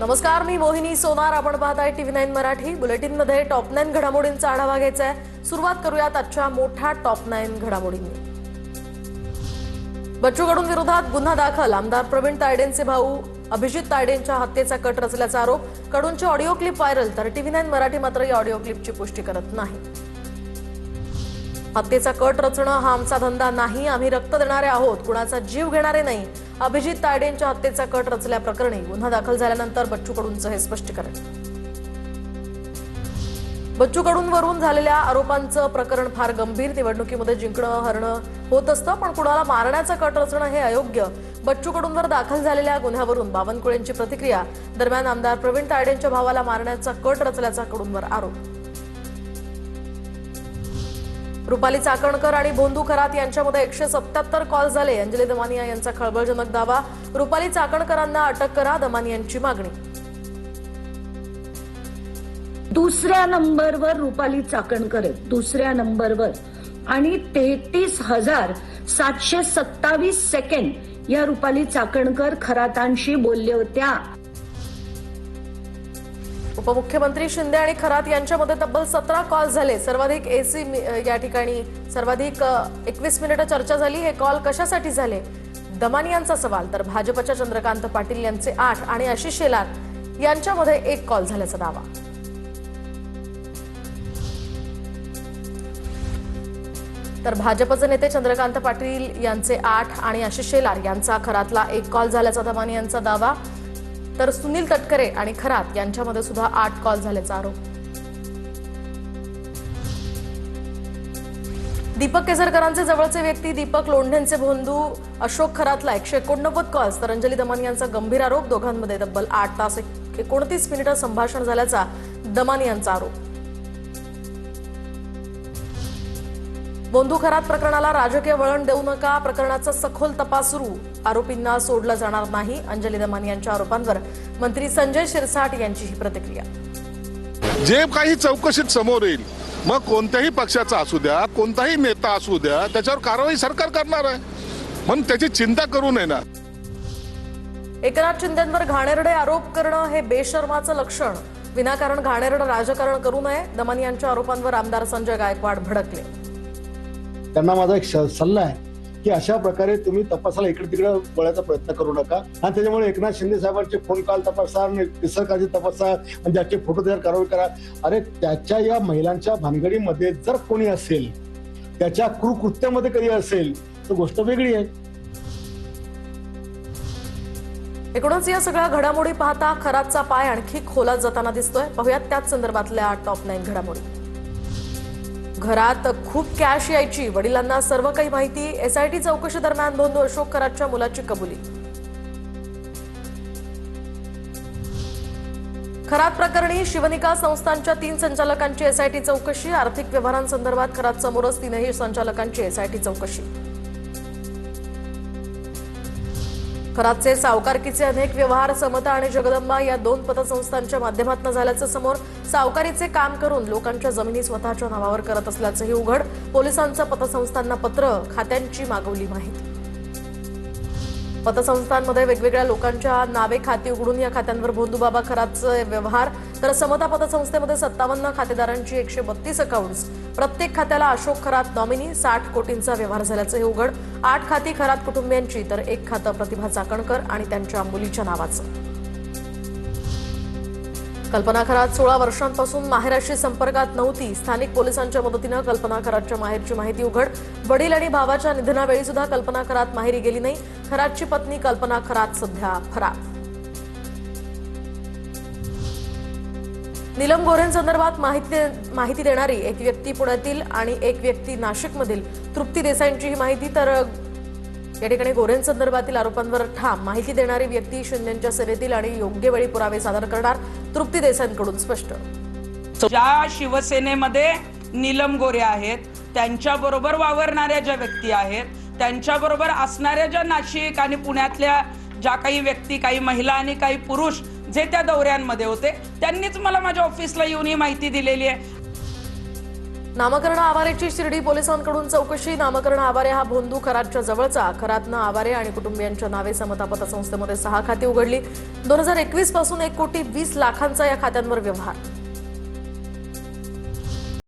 नमस्कार, मी मोहिनी सोनार. आपण पाहताय TV9 मराठी. बुलेटिन मध्ये टॉप 9 घडामोडींचा आढावा घ्यायचा आहे. सुरुवात करूयात आजच्या मोठ्या टॉप 9 घडामोडींनी. बच्चू कडू विरोधात गुन्हा दाखल. आमदार प्रवीण तायडेंचे भाऊ अभिजित तायडेंच्या हत्येचा कट रचल्याचा आरोप. कडूंची ऑडिओ क्लिप व्हायरल, तर TV9 मराठी मात्र या ऑडिओ क्लिपची पुष्टी करत नाही. हत्येचा कट रचणं हा आमचा धंदा नाही. आम्ही रक्त देणारे आहोत, कुणाचा जीव घेणारे नाही. अभिजित तायडेंच्या हत्येचा कट रचल्याप्रकरणी गुन्हा दाखल झाल्यानंतर बच्चू कडूंचं हे स्पष्टीकरण. बच्चू कडूंवरून झालेल्या आरोपांचं प्रकरण फार गंभीर. निवडणुकीमध्ये जिंकणं हरणं होत असतं, पण कुणाला मारण्याचा कट रचणं हे अयोग्य. बच्चू कडूंवर दाखल झालेल्या गुन्ह्यावरून बावनकुळेंची प्रतिक्रिया. दरम्यान आमदार प्रवीण तायडेंच्या भावाला मारण्याचा कट रचल्याचा कडूंवर आरोप. रुपाली चाकणकर आणि भोंदू खरात यांच्यामध्ये 177 कॉल झाले. अंजली दमानिया यांचा खळबळजनक दावा. रुपाली चाकणकरांना अटक करा, दमानियांची मागणी. दुसऱ्या नंबरवर रुपाली चाकणकर आहेत, दुसऱ्या नंबरवर, आणि 33,727 सेकंड या रुपाली चाकणकर खरातांशी बोलल्या होत्या. उपमुख्यमंत्री शिंदे आणि खरात यांच्यामध्ये तब्बल 17 कॉल झाले. सर्वाधिक एसी या ठिकाणी सर्वाधिक 21 मिनिटं चर्चा झाली. हे कॉल कशासाठी झाले, दमानियांचा सवाल. तर भाजपच्या चंद्रकांत पाटील यांचे 8 आणि आशिष शेलार यांच्यामध्ये 1 कॉल झाल्याचा दावा. तर भाजपचे नेते चंद्रकांत पाटील यांचे 8 आणि आशिष शेलार यांचा खरातला 1 कॉल झाल्याचा दमानियांचा दावा. तर सुनील तटकरे आणि खरात यांच्यामध्ये सुद्धा 8 कॉल झाल्याचा आरोप. दीपक केसरकरांचे जवळचे व्यक्ती दीपक लोंढेंचे भोंदू अशोक खरातला 189 कॉल्स. तर अंजली दमानियांचा गंभीर आरोप. दोघांमध्ये तब्बल 8 तास 29 मिनिटं संभाषण झाल्याचा दमानियांचा आरोप. भोंदू खरात प्रकरणाला राजकीय वळण देऊ नका. प्रकरणाचा सखोल तपास सुरू. आरोपींना सोडलं जाणार नाही. अंजली दमानियांच्या आरोपांवर मंत्री संजय शिरसाट यांची ही प्रतिक्रिया. जे काही चौकशीत समोर येईल, मग कोणत्याही पक्षाचा असू द्या, कोणताही नेता असू द्या, त्याच्यावर कारवाई सरकार करणार आहे. म्हणून त्याची चिंता करू नये ना. एकनाथ शिंदेंवर घाणेरडे आरोप करणं हे बेशर्माचं लक्षण. विनाकारण घाणेरडं राजकारण करू नये. दमानियांच्या आरोपांवर आमदार संजय गायकवाड भडकले. त्यांना माझा एक सल्ला आहे की अशा प्रकारे तुम्ही तपासाला इकडे तिकडे वळायचा प्रयत्न करू नका. आणि त्याच्यामुळे एकनाथ शिंदे साहेबांचे फोन कॉल तपासा, केसरकरांचे तपासा, आणि ज्याचे फोटो त्यावर कारवाई करा. अरे त्याच्या या महिलांच्या भानगडीमध्ये जर कोणी असेल, त्याच्या कृत्यामध्ये कधी असेल, तर गोष्ट वेगळी आहे. एकूणच या सगळ्या घडामोडी पाहता खरातचा पाय आणखी खोलात जाताना दिसतोय. पाहुयात त्याच संदर्भातल्या टॉप 9 घडामोडी. घरात खूप कॅश यायची, वडिलांना सर्व काही माहिती. SIT चौकशी दरम्यान भोंदू अशोक खरातच्या मुलाची कबुली. खरात प्रकरणी शिवनिका संस्थांच्या 3 संचालकांची SIT चौकशी. आर्थिक व्यवहारांसंदर्भात खरात समोरच 3ही संचालकांची SIT चौकशी. खरातचे सावकारकीचे अनेक व्यवहार समता आणि जगदंबा या 2 पतसंस्थांच्या माध्यमातून झाल्याचं समोर. सावकारीचे काम करून लोकांच्या जमिनी स्वतःच्या नावावर करत असल्याचंही उघड. पोलिसांचं पतसंस्थांना पत्र, खात्यांची मागवली माहिती. पतसंस्थांमध्ये वेगवेगळ्या लोकांच्या नावे खाती उघडून या खात्यांवर भोंदूबाबा खरातचे व्यवहार. तर समता पतसंस्थेमध्ये 57 खातेदारांची 132 अकाउंट्स. प्रत्येक खात्याला अशोक खरात नॉमिनी. 60 कोटींचा व्यवहार झाल्याचंही उघड. 8 खाती खरात कुटुंबियांची, तर 1 खातं प्रतिभा चाकणकर आणि त्यांच्या मुलीच्या नावाचं. कल्पना खरात 16 वर्षांपासून माहेराशी संपर्कात नव्हती. स्थानिक पोलिसांच्या मदतीनं कल्पना खरातच्या माहेरची माहिती उघड. वडील आणि भावाच्या निधनावेळी सुद्धा कल्पना खरात माहेरी गेली नाही. खरातची पत्नी कल्पना खरात सध्या फरार. नीलम गोऱ्हेंसंदर्भात माहिती देणारी एक व्यक्ती पुण्यातील आणि एक व्यक्ती नाशिकमधील. तृप्ती देसाईंची ही माहिती. तर या ठिकाणी गोऱ्हेंसंदर्भातील आरोपांवर ठाम माहिती देणारी व्यक्ती शिंदेंच्या सेनेतील आणि योग्य वेळी पुरावे सादर करणार. तृप्ती देसाईंकडून स्पष्ट. ज्या शिवसेनेमध्ये नीलम गोरे आहेत, त्यांच्याबरोबर वावरणाऱ्या ज्या व्यक्ती आहेत, त्यांच्याबरोबर असणाऱ्या ज्या नाशिक आणि पुण्यातल्या ज्या काही व्यक्ती, काही महिला आणि काही पुरुष जे त्या दौऱ्यांमध्ये होते, त्यांनीच मला माझ्या ऑफिसला येऊन ही माहिती दिलेली आहे. नामकरण आवारेची शिर्डी पोलिसांकडून चौकशी. नामकरण आवारे हा भोंदू खरातच्या जवळचा. खरातनं आवारे आणि कुटुंबियांच्या नावे समता पतसंस्थेमध्ये 6 खाती उघडली. 2021 पासून 1,20,00,000 या खात्यांवर व्यवहार.